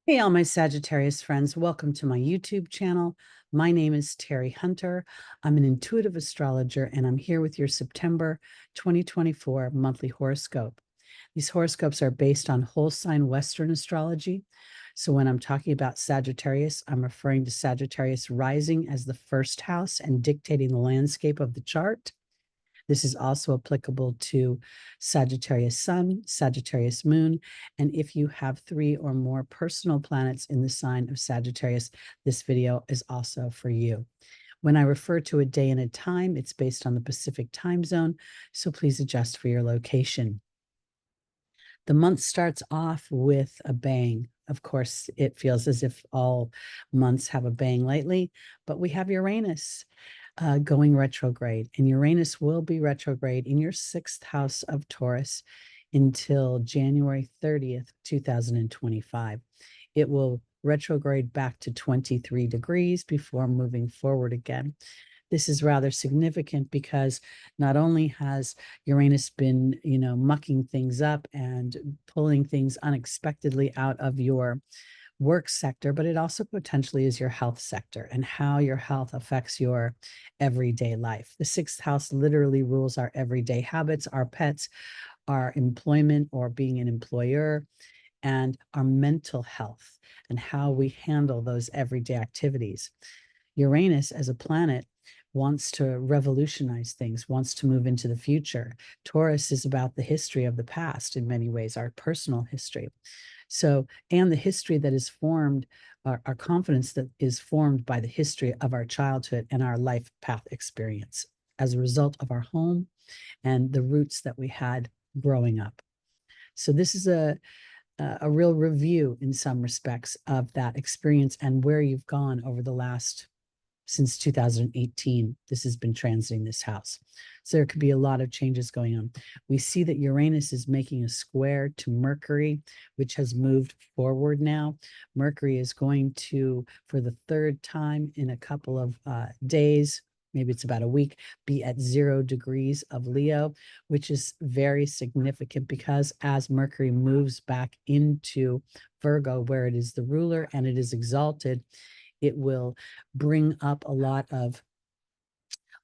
Hey, all my Sagittarius friends, welcome to my YouTube channel. My name is Teri Hunter. I'm an intuitive astrologer, and I'm here with your September 2024 monthly horoscope. These horoscopes are based on whole sign Western astrology. So when I'm talking about Sagittarius, I'm referring to Sagittarius rising as the first house and dictating the landscape of the chart. This is also applicable to Sagittarius Sun, Sagittarius Moon, and if you have 3 or more personal planets in the sign of Sagittarius, this video is also for you. When I refer to a day and a time, it's based on the Pacific time zone, so please adjust for your location. The month starts off with a bang. Of course, it feels as if all months have a bang lately, but we have Uranus going retrograde, and Uranus will be retrograde in your 6th house of Taurus until January 30th, 2025. It will retrograde back to 23 degrees before moving forward again. This is rather significant because not only has Uranus been, mucking things up and pulling things unexpectedly out of your work sector, but it also potentially is your health sector and how your health affects your everyday life. The 6th house literally rules our everyday habits, our pets, our employment or being an employer, and our mental health and how we handle those everyday activities. Uranus as a planet wants to revolutionize things, wants to move into the future. Taurus is about the history of the past in many ways, our personal history. So, and the history that is formed, our confidence that is formed by the history of our childhood and our life path experience as a result of our home and the roots that we had growing up. So this is a real review in some respects of that experience and where you've gone over the last since 2018. This has been transiting this house. So there could be a lot of changes going on. We see that Uranus is making a square to Mercury, which has moved forward now. Mercury is going to, for the 3rd time in a couple of days, maybe it's about a week, be at 0 degrees of Leo, which is very significant because as Mercury moves back into Virgo, where it is the ruler and it is exalted, it will bring up a lot of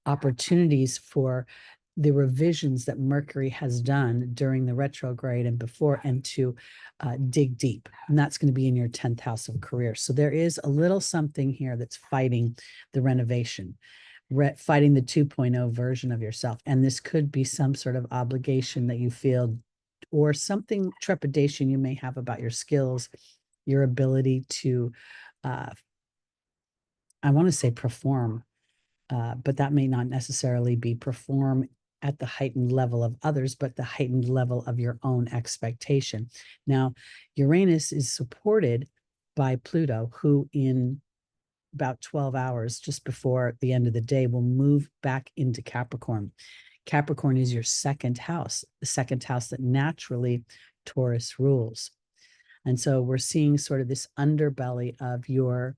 opportunities for the revisions that Mercury has done during the retrograde and before, and to dig deep. And that's going to be in your 10th house of career. So there is a little something here that's fighting the renovation, fighting the 2.0 version of yourself. And this could be some sort of obligation that you feel, or something trepidation you may have about your skills, your ability to I want to say perform, but that may not necessarily be perform at the heightened level of others, but the heightened level of your own expectation. Now, Uranus is supported by Pluto, who in about 12 hours, just before the end of the day, will move back into Capricorn. Capricorn is your 2nd house, the 2nd house that naturally Taurus rules. And so we're seeing sort of this underbelly of your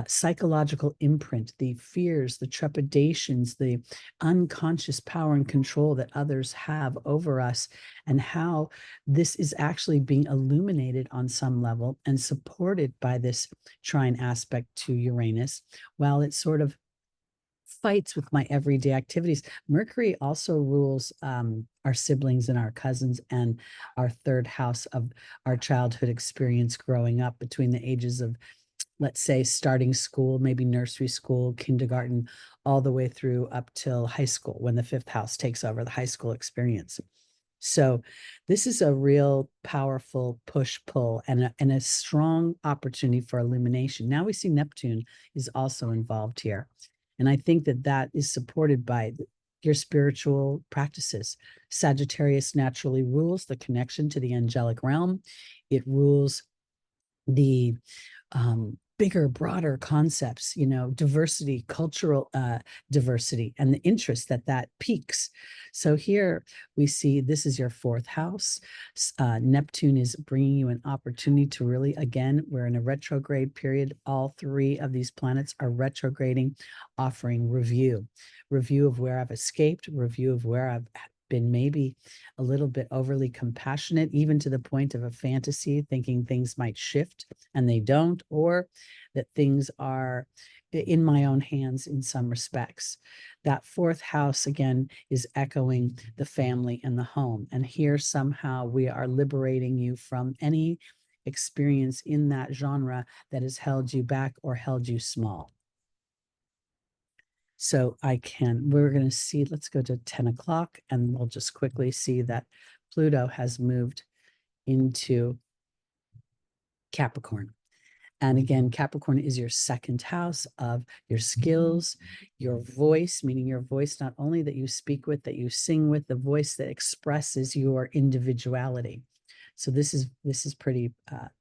psychological imprint, the fears, the trepidations, the unconscious power and control that others have over us, and how this is actually being illuminated on some level and supported by this trine aspect to Uranus, while it sort of fights with my everyday activities. Mercury also rules our siblings and our cousins and our 3rd house of our childhood experience growing up between the ages of, let's say, starting school, maybe nursery school, kindergarten, all the way through up till high school, when the 5th house takes over the high school experience. So this is a real powerful push-pull and a strong opportunity for illumination. Now we see Neptune is also involved here. And I think that that is supported by your spiritual practices. Sagittarius naturally rules the connection to the angelic realm. It rules the bigger, broader concepts, diversity, cultural diversity, and the interest that piques. So here we see this is your 4th house. Neptune is bringing you an opportunity to really, again, we're in a retrograde period. All 3 of these planets are retrograding, offering review of where I've escaped, review of where I've been maybe a little bit overly compassionate, even to the point of a fantasy, thinking things might shift and they don't, or that things are in my own hands in some respects. That fourth house, again, is echoing the family and the home. And here somehow we are liberating you from any experience in that genre that has held you back or held you small. So we're going to see, let's go to 10 o'clock and we'll just quickly see that Pluto has moved into Capricorn. And again, Capricorn is your second house of your skills, your voice, meaning your voice, not only that you speak with, that you sing with, the voice that expresses your individuality. So this is pretty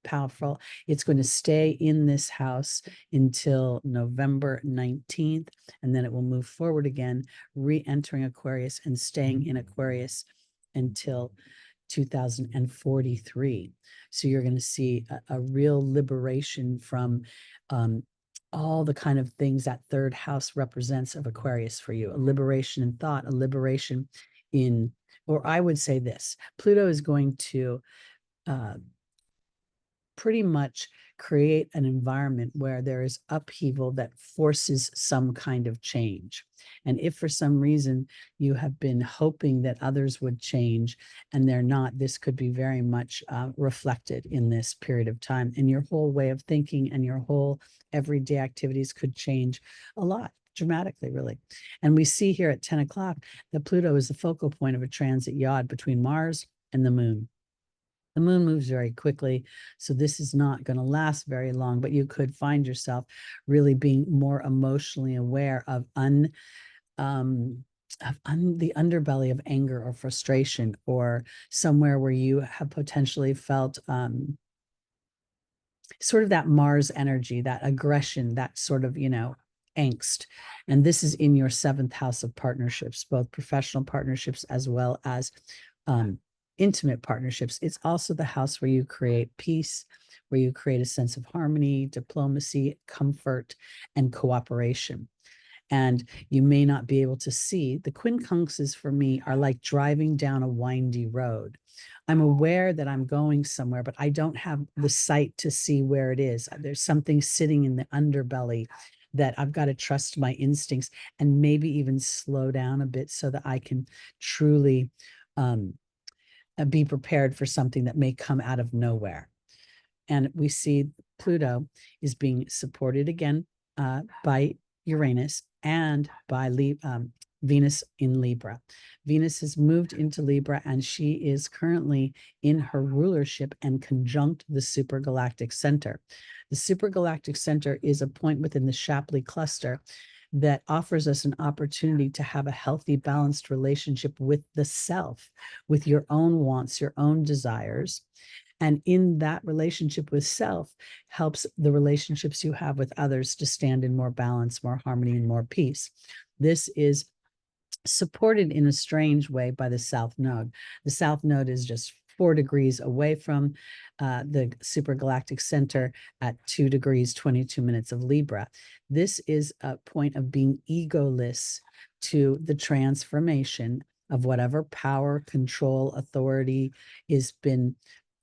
powerful. It's going to stay in this house until November 19th, and then it will move forward again, re-entering Aquarius and staying in Aquarius until 2043. So you're going to see a real liberation from all the kind of things that third house represents of Aquarius for you, a liberation in thought, a liberation in, or I would say this, Pluto is going to pretty much create an environment where there is upheaval that forces some kind of change. And if for some reason you have been hoping that others would change and they're not, this could be very much reflected in this period of time. And your whole way of thinking and your whole everyday activities could change a lot, dramatically, really. And we see here at 10 o'clock that Pluto is the focal point of a transit yod between Mars and the moon. The moon moves very quickly, so this is not going to last very long, but you could find yourself really being more emotionally aware of the underbelly of anger or frustration, or somewhere where you have potentially felt sort of that Mars energy, that aggression, that sort of, angst. And this is in your seventh house of partnerships, both professional partnerships as well as intimate partnerships. It's also the house where you create peace, where you create a sense of harmony, diplomacy, comfort, and cooperation. And you may not be able to see, the quincunxes for me are like driving down a windy road. I'm aware that I'm going somewhere, but I don't have the sight to see where it is. There's something sitting in the underbelly that I've got to trust my instincts and maybe even slow down a bit so that I can truly be prepared for something that may come out of nowhere. And we see Pluto is being supported again by Uranus and by Venus in Libra. Venus has moved into Libra and she is currently in her rulership and conjunct the supergalactic center. The supergalactic center is a point within the Shapley cluster that offers us an opportunity to have a healthy, balanced relationship with the self, with your own wants, your own desires. And in that relationship with self helps the relationships you have with others to stand in more balance, more harmony, and more peace. This is supported in a strange way by the South Node. The South Node is just 4 degrees away from the supergalactic center at 2 degrees, 22 minutes of Libra. This is a point of being egoless to the transformation of whatever power, control, authority has been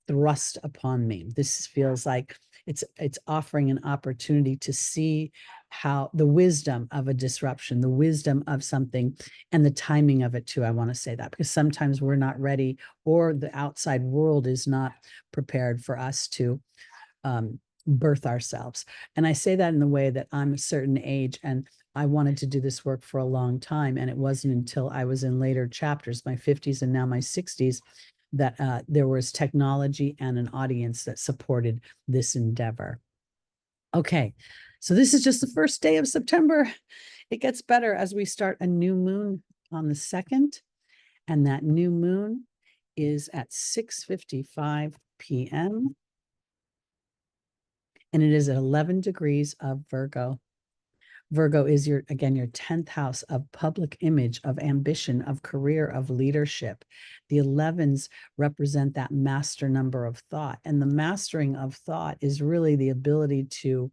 thrust upon me. This feels like it's offering an opportunity to see how the wisdom of a disruption, the wisdom of something, and the timing of it too. I want to say that because sometimes we're not ready, or the outside world is not prepared for us to birth ourselves. And I say that in the way that I'm a certain age and I wanted to do this work for a long time. And it wasn't until I was in later chapters, my 50s and now my 60s, that there was technology and an audience that supported this endeavor. Okay, so this is just the first day of September. It gets better as we start a new moon on the 2nd, and that new moon is at 6:55 p.m. and it is at 11 degrees of Virgo. Virgo is your 10th house of public image, of ambition, of career, of leadership. The 11s represent that master number of thought. And the mastering of thought is really the ability to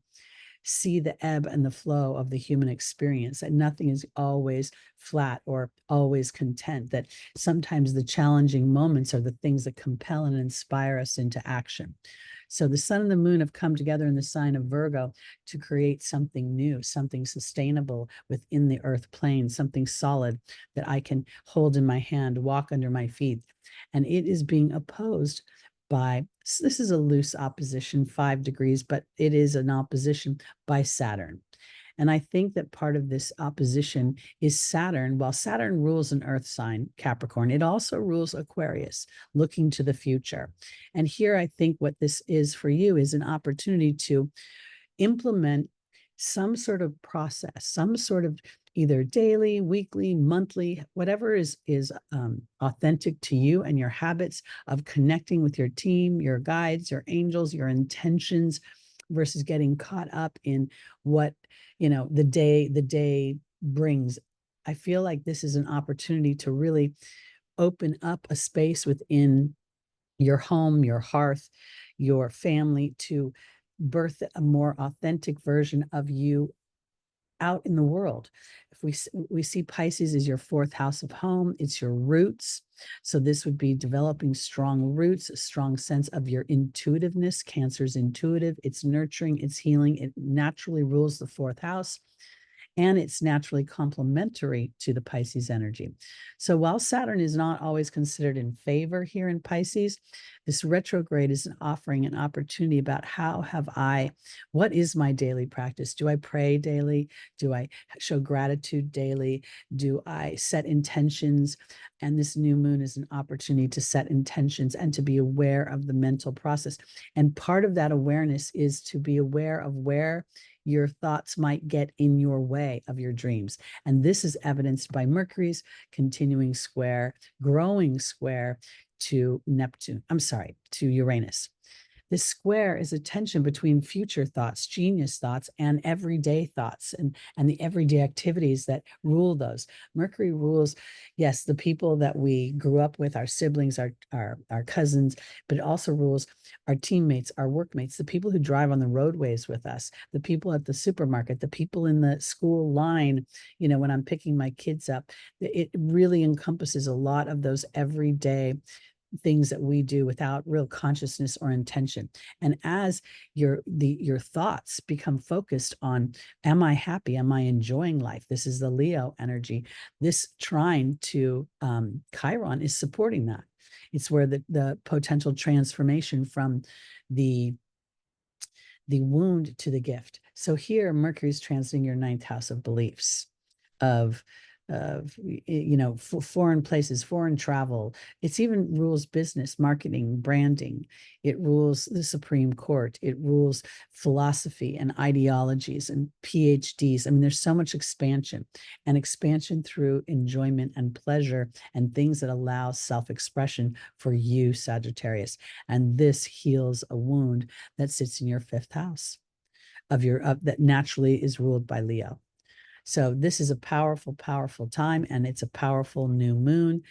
see the ebb and the flow of the human experience, that nothing is always flat or always content, that sometimes the challenging moments are the things that compel and inspire us into action. So the sun and the moon have come together in the sign of Virgo to create something new, something sustainable within the earth plane, something solid that I can hold in my hand, walk under my feet. And it is being opposed by, this is a loose opposition, 5 degrees, but it is an opposition by Saturn. And I think that part of this opposition is Saturn. While Saturn rules an earth sign, Capricorn, it also rules Aquarius, looking to the future. And here I think what this is for you is an opportunity to implement some sort of process, some sort of either daily, weekly, monthly, whatever is authentic to you and your habits of connecting with your team, your guides, your angels, your intentions, versus getting caught up in what the day brings. I feel like this is an opportunity to really open up a space within your home, your hearth, your family, to birth a more authentic version of you out in the world. If we see Pisces as your 4th house of home, it's your roots. So this would be developing strong roots, a strong sense of your intuitiveness. Cancer's intuitive, it's nurturing, it's healing. It naturally rules the 4th house. And it's naturally complementary to the Pisces energy. So while Saturn is not always considered in favor here in Pisces, this retrograde is offering an opportunity about what is my daily practice? Do I pray daily? Do I show gratitude daily? Do I set intentions? And this new moon is an opportunity to set intentions and to be aware of the mental process. And part of that awareness is to be aware of where your thoughts might get in your way of your dreams. And this is evidenced by Mercury's continuing square, growing square to to Uranus. This square is a tension between future thoughts, genius thoughts, and everyday thoughts, and the everyday activities that rule those. Mercury rules, yes, the people that we grew up with, our siblings, our cousins, but it also rules our teammates, our workmates, the people who drive on the roadways with us, the people at the supermarket, the people in the school line, when I'm picking my kids up. It really encompasses a lot of those everyday things that we do without real consciousness or intention. And as your thoughts become focused on, am I happy? Am I enjoying life? This is the Leo energy. This trine to Chiron is supporting that. It's where the potential transformation from the wound to the gift. So here, Mercury's transiting your 9th house of beliefs, of foreign places, foreign travel. It's even rules business, marketing, branding. It rules the Supreme Court. It rules philosophy and ideologies and PhDs. I mean, there's so much expansion, and expansion through enjoyment and pleasure and things that allow self-expression for you, Sagittarius. And this heals a wound that sits in your 5th house that naturally is ruled by Leo. So this is a powerful, powerful time, and it's a powerful new moon.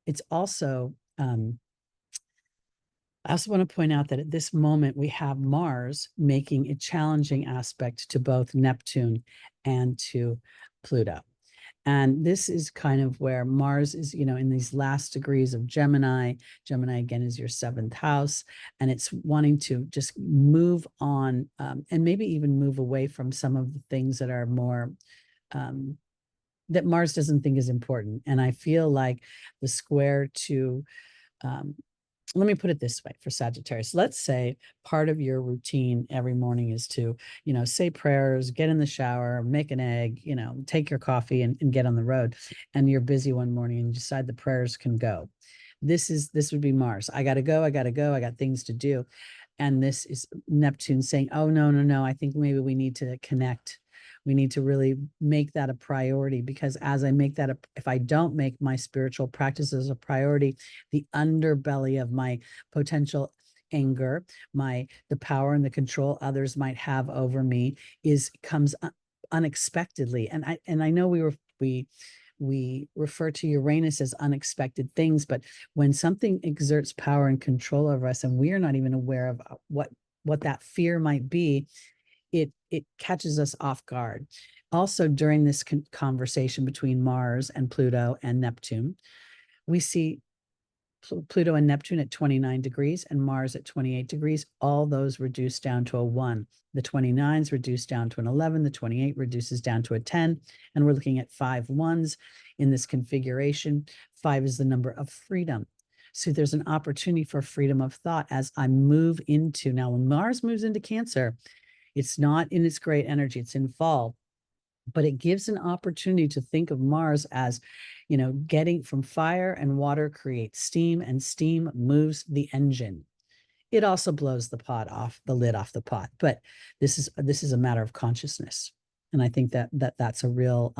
It's also, I also want to point out that at this moment, we have Mars making a challenging aspect to both Neptune and to Pluto. And this is kind of where Mars is, in these last degrees of Gemini. Gemini, again, is your 7th house, and it's wanting to just move on and maybe even move away from some of the things that are more, that Mars doesn't think is important. And I feel like the square to, let me put it this way for Sagittarius. Let's say part of your routine every morning is to, say prayers, get in the shower, make an egg, take your coffee and get on the road. And you're busy one morning and you decide the prayers can go. This would be Mars. I got to go. I got things to do. And this is Neptune saying, oh, no. I think maybe we need to connect. We need to really make that a priority, because as I make that, if I don't make my spiritual practices a priority, the underbelly of my potential anger, the power and the control others might have over me comes unexpectedly. And I know we refer to Uranus as unexpected things, but when something exerts power and control over us and we are not even aware of what that fear might be, it catches us off guard. Also, during this conversation between Mars and Pluto and Neptune, we see Pluto and Neptune at 29 degrees and Mars at 28 degrees, all those reduce down to a 1. The 29s reduce down to an 11, the 28 reduces down to a 10, and we're looking at 5 1s in this configuration. 5 is the number of freedom. So there's an opportunity for freedom of thought as I move into, now when Mars moves into Cancer, it's not in its great energy, it's in fall, but it gives an opportunity to think of Mars as, getting from fire and water creates steam, and steam moves the engine. It also blows the lid off the pot, but this is a matter of consciousness. And I think that's a real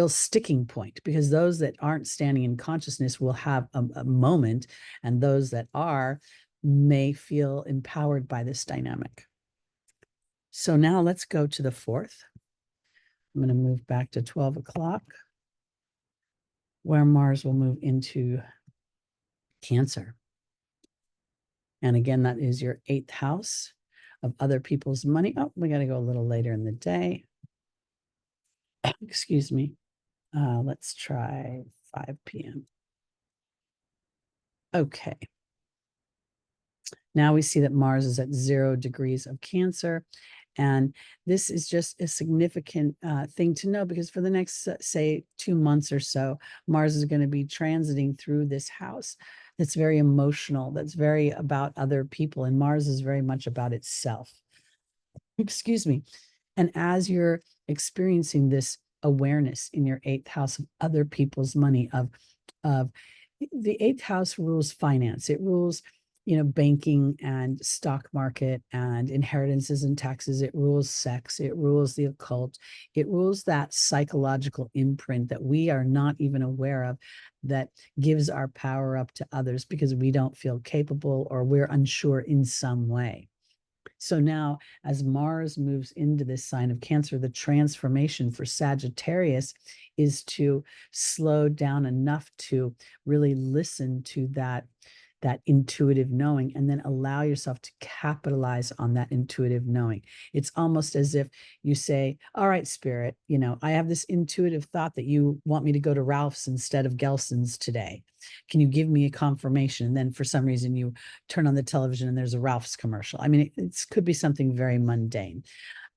sticking point, because those that aren't standing in consciousness will have a moment, and those that are may feel empowered by this dynamic. So now let's go to the 4th. I'm going to move back to 12 o'clock, where Mars will move into Cancer. And again, that is your 8th house of other people's money. Oh, we got to go a little later in the day. Excuse me. Let's try 5 p.m. Okay. Now we see that Mars is at 0 degrees of Cancer. And this is just a significant thing to know, because for the next, say, 2 months or so, Mars is going to be transiting through this house that's very emotional, that's very about other people. And Mars is very much about itself. Excuse me. And as you're experiencing this awareness in your 8th house of other people's money, of the 8th house rules finance, it rules banking and stock market and inheritances and taxes. It rules sex. It rules the occult. It rules that psychological imprint that we are not even aware of, that gives our power up to others because we don't feel capable or we're unsure in some way. So now, as Mars moves into this sign of Cancer, the transformation for Sagittarius is to slow down enough to really listen to that intuitive knowing, and then allow yourself to capitalize on that intuitive knowing. It's almost as if you say, all right, Spirit, I have this intuitive thought that you want me to go to Ralph's instead of Gelson's today. Can you give me a confirmation? And then for some reason you turn on the television and there's a Ralph's commercial. I mean, it could be something very mundane.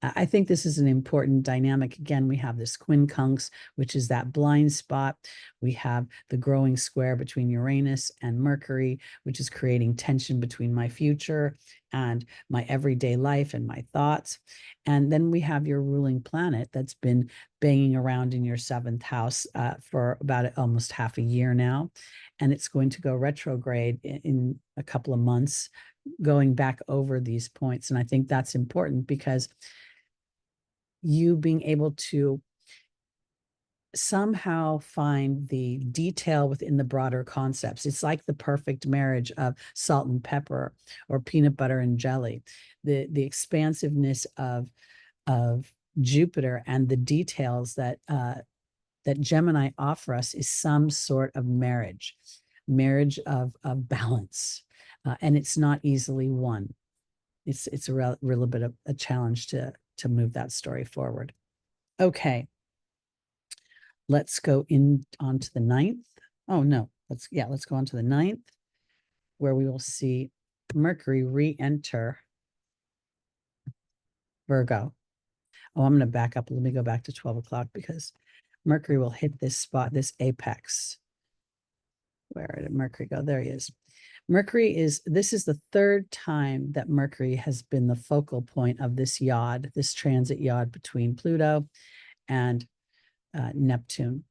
I think this is an important dynamic. Again, we have this quincunx, which is that blind spot. We have the growing square between Uranus and Mercury, which is creating tension between my future and my everyday life and my thoughts. And then we have your ruling planet that's been banging around in your 7th house for about almost half a year now. And it's going to go retrograde in a couple of months, going back over these points. And I think that's important, because you being able to somehow find the detail within the broader concepts. It's like the perfect marriage of salt and pepper or peanut butter and jelly. The expansiveness of Jupiter and the details that Gemini offer us is some sort of marriage of balance. And it's not easily won. It's a real bit of a challenge to move that story forward. Okay. Let's go on to the 9th. Oh no, let's go on to the 9th, where we will see Mercury re-enter Virgo. Oh, I'm going to back up. Let me go back to 12 o'clock, because Mercury will hit this spot, this apex. Where did Mercury go? There he is. This is the 3rd time that Mercury has been the focal point of this transit yod between Pluto and Neptune.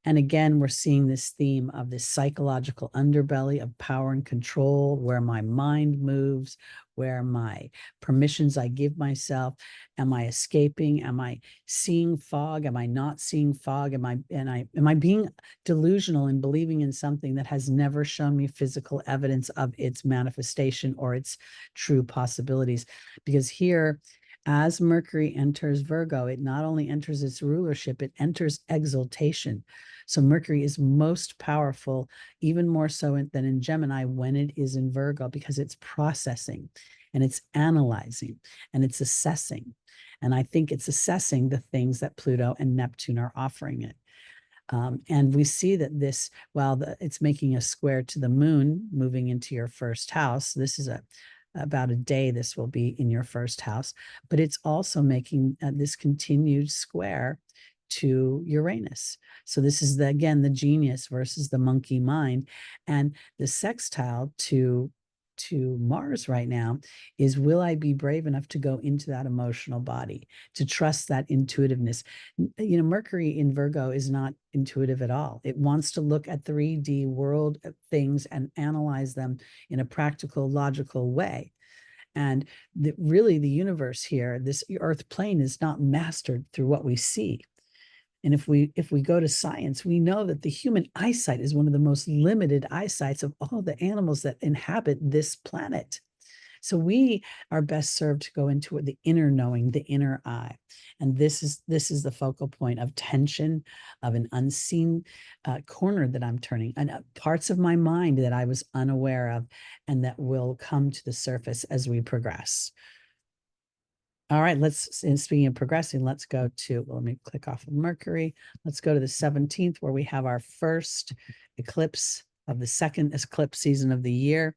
And again, we're seeing this theme of this psychological underbelly of power and control, where my mind moves, where my permissions I give myself. Am I escaping? Am I seeing fog? Am I not seeing fog? Am I being delusional and believing in something that has never shown me physical evidence of its manifestation or its true possibilities? Because here, as Mercury enters Virgo, it not only enters its rulership, it enters exaltation. So Mercury is most powerful, even more so than in Gemini, when it is in Virgo, because it's processing. and it's analyzing and it's assessing. And I think it's assessing the things that Pluto and Neptune are offering it. And we see that this, while it's making a square to the moon, moving into your first house, this is about a day this will be in your first house, but it's also making this continued square to Uranus. So this is again the genius versus the monkey mind, and the sextile to Mars right now is, will I be brave enough to go into that emotional body, to trust that intuitiveness? You know, Mercury in Virgo is not intuitive at all. It wants to look at 3D world things and analyze them in a practical, logical way. And really the universe here, this earth plane, is not mastered through what we see. And if we go to science, we know that the human eyesight is one of the most limited eyesights of all the animals that inhabit this planet. So we are best served to go into the inner knowing, the inner eye. And this is the focal point of tension, of an unseen corner that I'm turning, and parts of my mind that I was unaware of, and that will come to the surface as we progress. All right, speaking of progressing, let's go to, well, let me click off of Mercury. Let's go to the 17th, where we have our first eclipse of the second eclipse season of the year.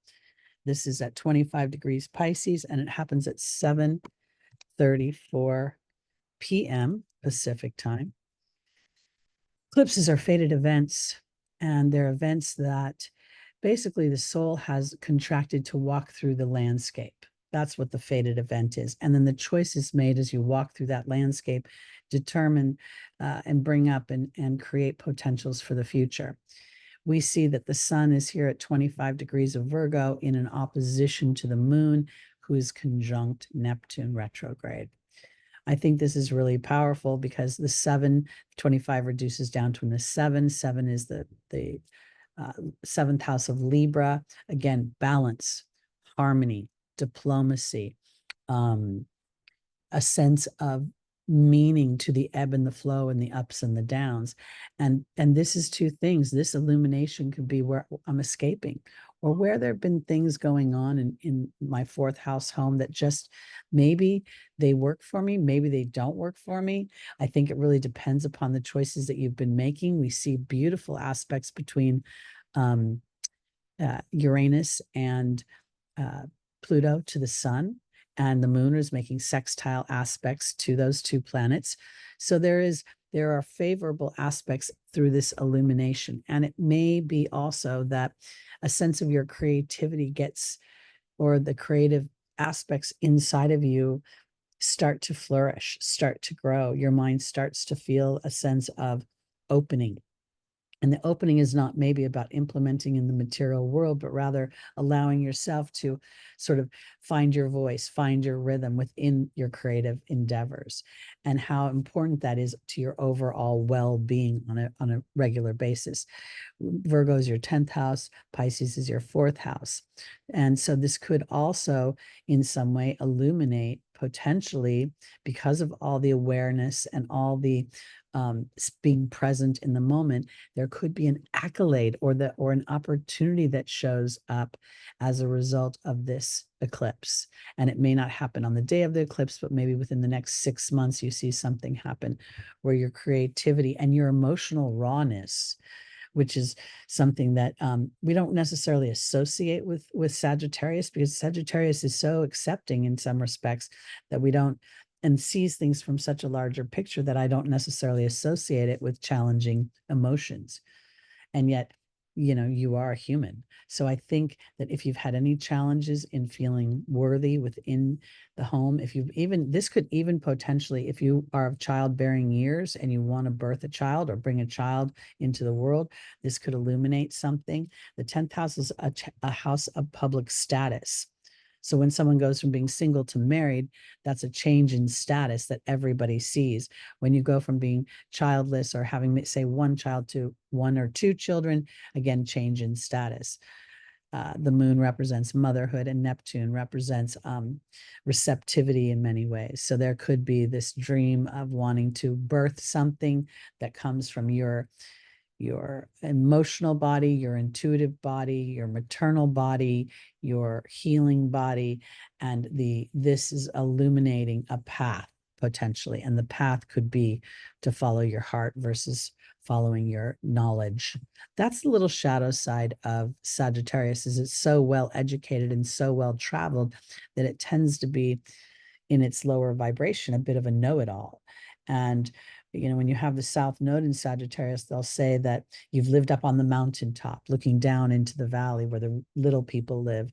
This is at 25 degrees Pisces, and it happens at 7:34 p.m. Pacific time. Eclipses are fated events, and they're events that basically the soul has contracted to walk through the landscape. That's what the fated event is. And then the choices made as you walk through that landscape determine and bring up and create potentials for the future. We see that the sun is here at 25 degrees of Virgo in an opposition to the moon, who is conjunct Neptune retrograde. I think this is really powerful because the 7:25 reduces down to the 7. 7 is the seventh house of Libra. Again, balance, harmony, diplomacy, a sense of meaning to the ebb and the flow and the ups and the downs. And this is two things. This illumination could be where I'm escaping, or where there have been things going on in my fourth house home that just maybe they work for me, maybe they don't work for me. I think it really depends upon the choices that you've been making. We see beautiful aspects between Uranus and Pluto to the sun, and the moon is making sextile aspects to those two planets. So there are favorable aspects through this illumination. And it may be also that a sense of your creativity gets, or the creative aspects inside of you start to flourish, start to grow. Your mind starts to feel a sense of opening. And the opening is not maybe about implementing in the material world, but rather allowing yourself to sort of find your voice, find your rhythm within your creative endeavors, and how important that is to your overall well-being on a regular basis. Virgo is your 10th house, Pisces is your 4th house. And so this could also in some way illuminate, potentially, because of all the awareness and all the being present in the moment, there could be an accolade or an opportunity that shows up as a result of this eclipse. And it may not happen on the day of the eclipse, but maybe within the next 6 months, you see something happen where your creativity and your emotional rawness, which is something that we don't necessarily associate with Sagittarius, because Sagittarius is so accepting in some respects that we don't, and sees things from such a larger picture, that I don't necessarily associate it with challenging emotions. And yet, you know, you are a human. So I think that if you've had any challenges in feeling worthy within the home, if you've even, this could even potentially, if you are of childbearing years and you want to birth a child or bring a child into the world, this could illuminate something. The 10th house is a house of public status. So when someone goes from being single to married, that's a change in status that everybody sees. When you go from being childless or having, say, one child to 1 or 2 children, again, change in status. The moon represents motherhood, and Neptune represents receptivity in many ways. So there could be this dream of wanting to birth something that comes from your your emotional body, your intuitive body, your maternal body, your healing body, and this is illuminating a path potentially, and the path could be to follow your heart versus following your knowledge. That's the little shadow side of Sagittarius, is it's so well educated and so well traveled that it tends to be in its lower vibration a bit of a know-it-all. And when you have the South Node in Sagittarius, they'll say that you've lived up on the mountaintop, looking down into the valley where the little people live.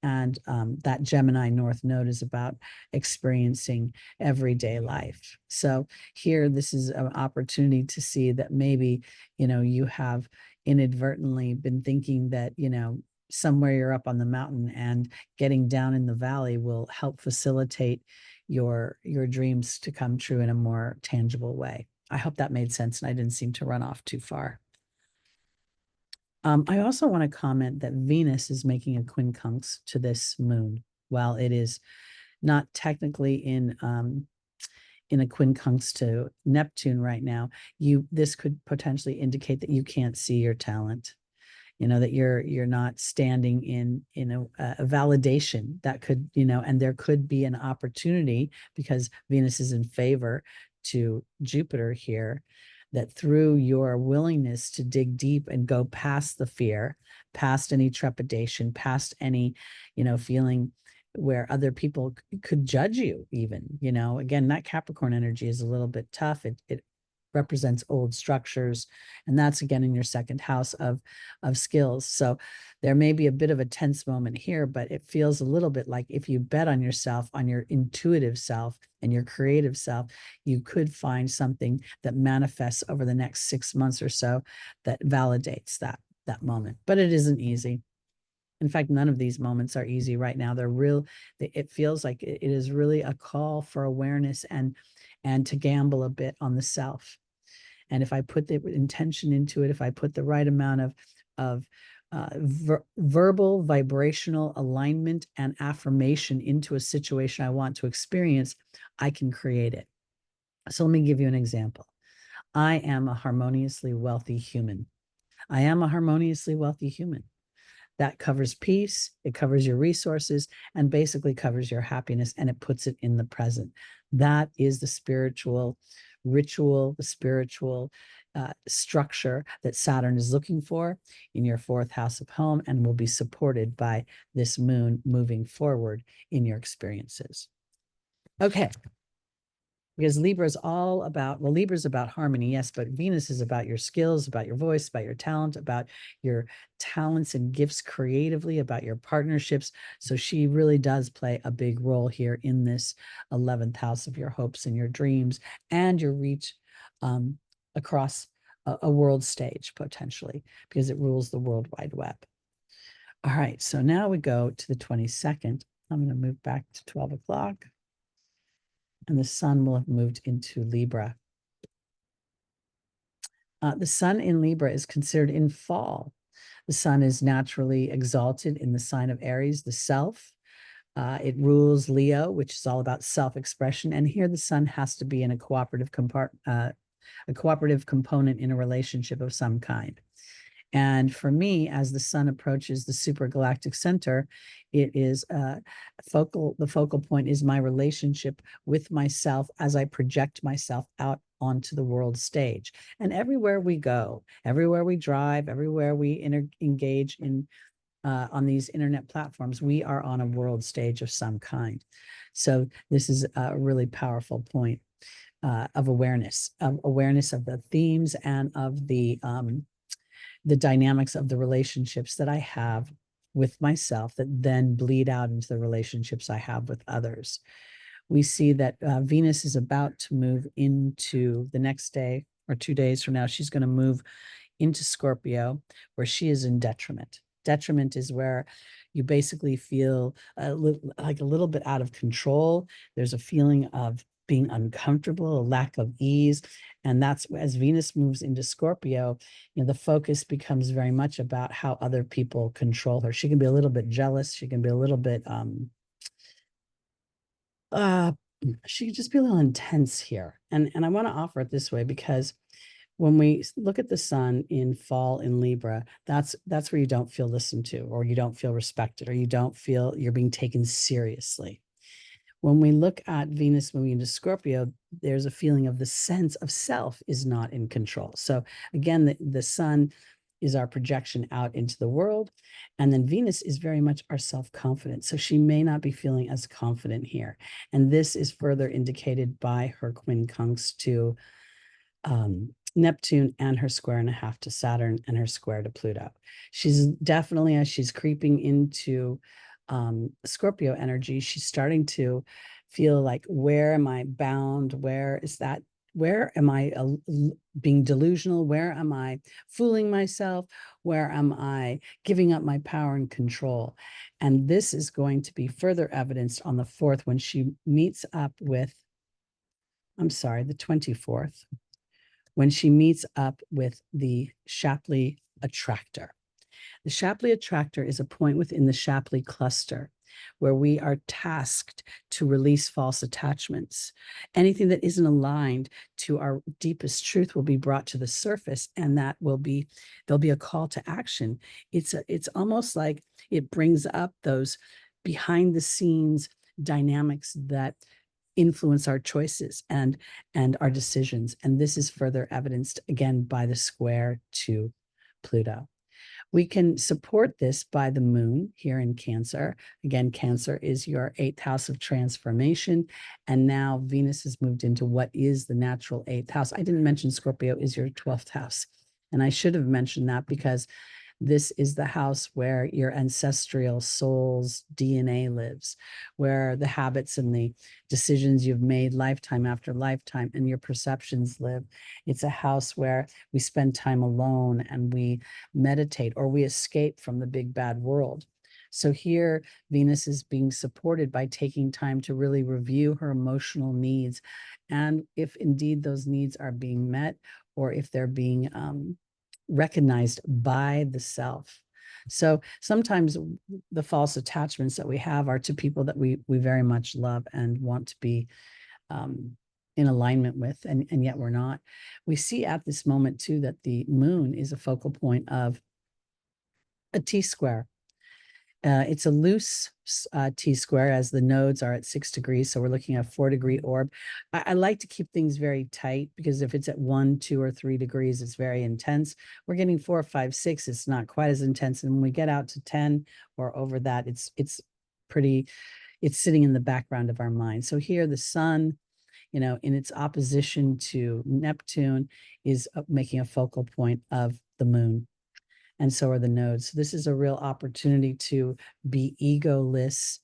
And that Gemini North Node is about experiencing everyday life. So here, this is an opportunity to see that maybe, you have inadvertently been thinking that, somewhere you're up on the mountain, and getting down in the valley will help facilitate your dreams to come true in a more tangible way. I hope that made sense and I didn't seem to run off too far. I also want to comment that Venus is making a quincunx to this moon. While it is not technically in a quincunx to Neptune right now, this could potentially indicate that you can't see your talent. That you're not standing in a validation that could, and there could be an opportunity, because Venus is in favor to Jupiter here, that through your willingness to dig deep and go past the fear, past any trepidation, past any, feeling where other people could judge you even, again, that Capricorn energy is a little bit tough. It represents old structures, and that's again in your second house of skills. So there may be a bit of a tense moment here, but it feels a little bit like if you bet on yourself, on your intuitive self and your creative self, you could find something that manifests over the next 6 months or so that validates that moment. But it isn't easy. In fact, none of these moments are easy right now. It feels like it is really a call for awareness and to gamble a bit on the self. And if I put the intention into it, if I put the right amount of verbal, vibrational alignment and affirmation into a situation I want to experience, I can create it. So let me give you an example. I am a harmoniously wealthy human. I am a harmoniously wealthy human. That covers peace, it covers your resources, and basically covers your happiness, and it puts it in the present. That is the spiritual ritual, the spiritual structure that Saturn is looking for in your fourth house of home, and will be supported by this moon moving forward in your experiences. Okay. Because Libra is all about, Libra is about harmony, yes, but Venus is about your skills, about your voice, about your talent, about your talents and gifts creatively, about your partnerships. So she really does play a big role here in this 11th house of your hopes and your dreams and your reach across a world stage, potentially, because it rules the World Wide Web. All right, so now we go to the 22nd. I'm going to move back to 12 o'clock. And the sun will have moved into Libra. The sun in Libra is considered in fall. The sun is naturally exalted in the sign of Aries, the self. It rules Leo, which is all about self-expression. And here the sun has to be in a cooperative component in a relationship of some kind. And for me, as the sun approaches the supergalactic center, it is the focal point is my relationship with myself as I project myself out onto the world stage. And everywhere we go, everywhere we drive, everywhere we engage in on these internet platforms, we are on a world stage of some kind. So this is a really powerful point of awareness of the themes and of the dynamics of the relationships that I have with myself that then bleed out into the relationships I have with others. We see that Venus is about to move into the next day or 2 days from now. She's going to move into Scorpio, where she is in detriment. Detriment is where you basically feel like a little bit out of control. There's a feeling of being uncomfortable, a lack of ease. And that's as Venus moves into Scorpio, the focus becomes very much about how other people control her. She can be a little bit jealous. She can be a little bit, she can just be a little intense here. And I want to offer it this way because when we look at the sun in fall in Libra, that's where you don't feel listened to, or you don't feel respected, or you don't feel you're being taken seriously. When we look at Venus moving into Scorpio, there's a feeling of the sense of self is not in control. So again, the sun is our projection out into the world. And then Venus is very much our self-confidence. So she may not be feeling as confident here. And this is further indicated by her quincunx to Neptune and her square and a half to Saturn and her square to Pluto. She's definitely, as she's creeping into Scorpio energy, she's starting to feel like, where am I bound? Where is that? Where am I being delusional? Where am I fooling myself? Where am I giving up my power and control? And this is going to be further evidenced on the 4th when she meets up with, I'm sorry, the 24th, when she meets up with the Shapley attractor. The Shapley attractor is a point within the Shapley cluster where we are tasked to release false attachments. Anything that isn't aligned to our deepest truth will be brought to the surface, and there'll be a call to action. It's almost like it brings up those behind the scenes dynamics that influence our choices and our decisions. And this is further evidenced again by the square to Pluto. We can support this by the moon here in Cancer. Again, Cancer is your 8th house of transformation. And now Venus has moved into what is the natural 8th house. I didn't mention Scorpio is your 12th house. And I should have mentioned that because this is the house where your ancestral soul's DNA lives, where the habits and the decisions you've made lifetime after lifetime and your perceptions live. It's a house where we spend time alone and we meditate, or we escape from the big bad world. So here, Venus is being supported by taking time to really review her emotional needs. And if indeed those needs are being met, or if they're being recognized by the self. So sometimes the false attachments that we have are to people that we very much love and want to be in alignment with, and yet we're not. We see at this moment too that the moon is a focal point of a T-square. It's a loose T-square, as the nodes are at 6 degrees. So we're looking at a 4-degree orb. I like to keep things very tight, because if it's at 1, 2, or 3 degrees, it's very intense. We're getting 4, 5, 6. It's not quite as intense. And when we get out to 10 or over that, it's sitting in the background of our mind. So here the sun, in its opposition to Neptune, is making a focal point of the moon. And so are the nodes. So this is a real opportunity to be egoless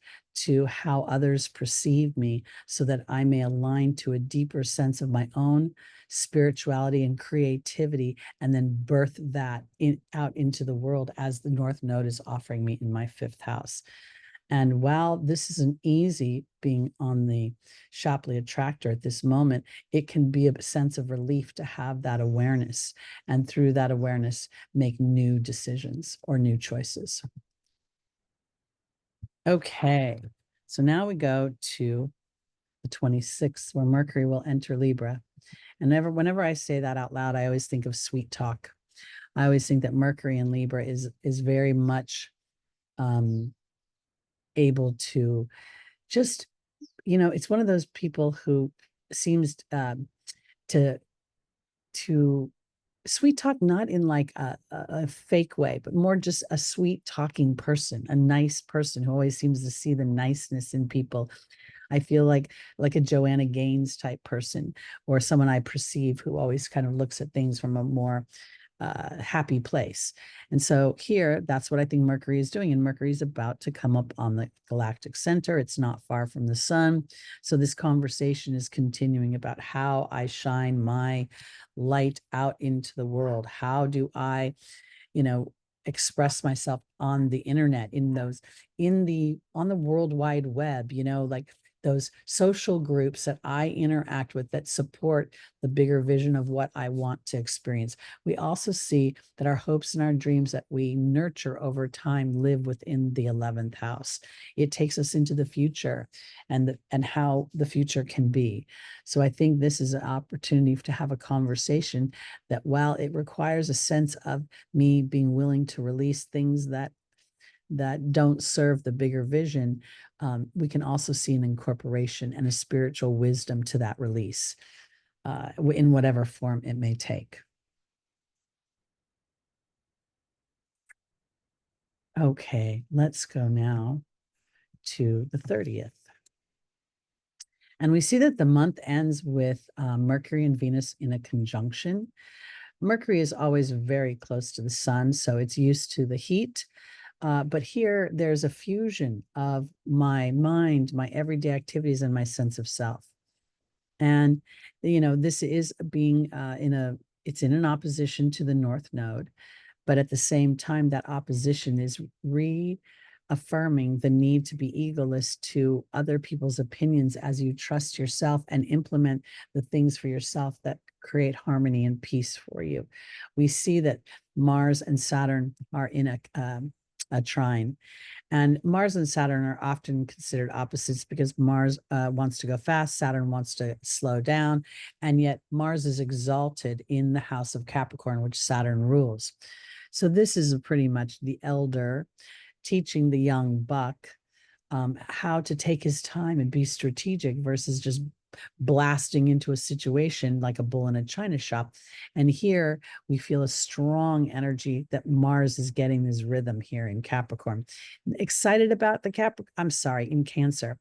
to how others perceive me, so that I may align to a deeper sense of my own spirituality and creativity, and then birth that out into the world, as the North Node is offering me in my 5th house. And while this isn't easy, being on the Shapley attractor at this moment, it can be a sense of relief to have that awareness, and through that awareness, make new decisions or new choices. Okay, so now we go to the 26th, where Mercury will enter Libra. And whenever I say that out loud, I always think of sweet talk. I always think that Mercury in Libra is very much able to just, it's one of those people who seems to sweet talk, not in like a fake way, but more just a sweet talking person, a nice person who always seems to see the niceness in people. I feel like a Joanna Gaines type person, or someone I perceive who always kind of looks at things from a more happy place. And so here, that's what I think Mercury is doing. And Mercury is about to come up on the galactic center. It's not far from the sun. So this conversation is continuing about how I shine my light out into the world. How do I, express myself on the internet, on the World Wide Web, like those social groups that I interact with that support the bigger vision of what I want to experience. We also see that our hopes and our dreams that we nurture over time live within the 11th house. It takes us into the future and how the future can be. So I think this is an opportunity to have a conversation that, while it requires a sense of me being willing to release things that don't serve the bigger vision, we can also see an incorporation and a spiritual wisdom to that release, in whatever form it may take. Okay, let's go now to the 30th. And we see that the month ends with Mercury and Venus in a conjunction. Mercury is always very close to the sun, so it's used to the heat. But here there's a fusion of my mind, my everyday activities, and my sense of self. And, this is being it's in an opposition to the North Node. But at the same time, that opposition is reaffirming the need to be egoless to other people's opinions as you trust yourself and implement the things for yourself that create harmony and peace for you. We see that Mars and Saturn are in a trine. And Mars and Saturn are often considered opposites because Mars wants to go fast, Saturn wants to slow down, and yet Mars is exalted in the house of Capricorn, which Saturn rules. So this is pretty much the elder teaching the young buck how to take his time and be strategic versus just blasting into a situation like a bull in a china shop. And here we feel a strong energy that Mars is getting this rhythm here in Capricorn. Excited about in Cancer.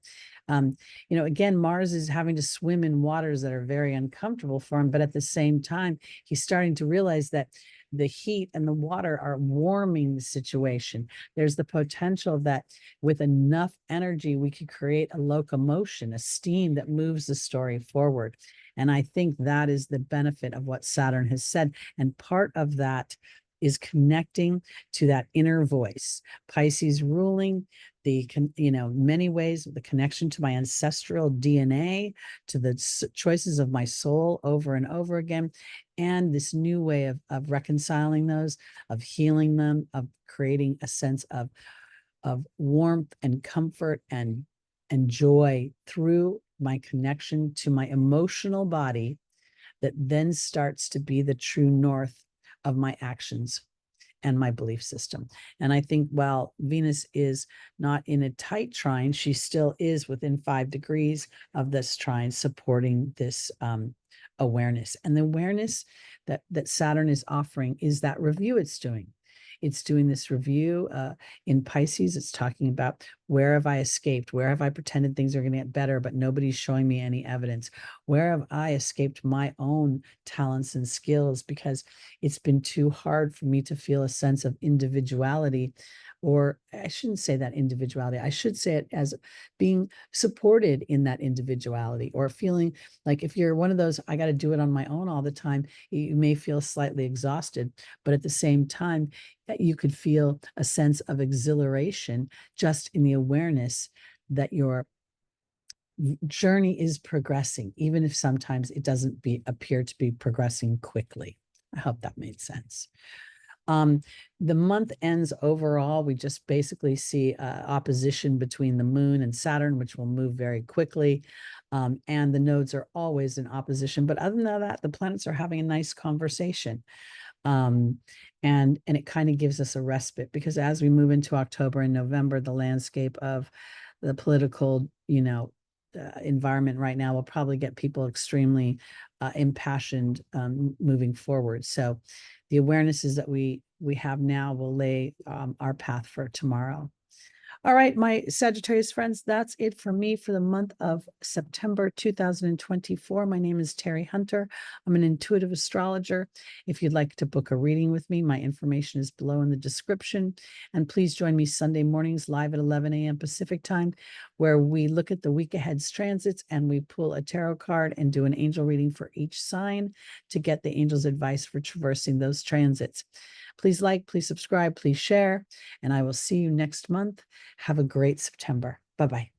Again, Mars is having to swim in waters that are very uncomfortable for him, but at the same time, he's starting to realize that the heat and the water are warming the situation. There's the potential that with enough energy, we could create a locomotion, a steam that moves the story forward. And I think that is the benefit of what Saturn has said. And part of that is connecting to that inner voice. Pisces ruling many ways, the connection to my ancestral DNA, to the choices of my soul over and over again, and this new way of reconciling those, of healing them, of creating a sense of warmth and comfort and joy through my connection to my emotional body that then starts to be the true north of my actions and my belief system. And I think while Venus is not in a tight trine, she still is within 5 degrees of this trine, supporting this awareness. And the awareness that Saturn is offering is that review it's doing. It's doing this review in Pisces. It's talking about, where have I escaped? Where have I pretended things are going to get better, but nobody's showing me any evidence? Where have I escaped my own talents and skills because it's been too hard for me to feel a sense of individuality? Or I shouldn't say that individuality. I should say it as being supported in that individuality, or feeling like if you're one of those, I got to do it on my own all the time, you may feel slightly exhausted, but at the same time, you could feel a sense of exhilaration just in the awareness that your journey is progressing, even if sometimes it doesn't appear to be progressing quickly. I hope that made sense. The month ends overall. We just basically see opposition between the moon and Saturn, which will move very quickly. And the nodes are always in opposition. But other than that, the planets are having a nice conversation. And it kind of gives us a respite, because as we move into October and November, the landscape of the political, environment right now will probably get people extremely impassioned moving forward. So the awarenesses that we have now will lay our path for tomorrow. All right, my Sagittarius friends, that's it for me for the month of September 2024. My name is Teri Hunter. I'm an intuitive astrologer. If you'd like to book a reading with me, my information is below in the description. And please join me Sunday mornings live at 11 a.m. Pacific time, where we look at the week ahead's transits and we pull a tarot card and do an angel reading for each sign to get the angel's advice for traversing those transits. Please like, please subscribe, please share, and I will see you next month. Have a great September. Bye-bye.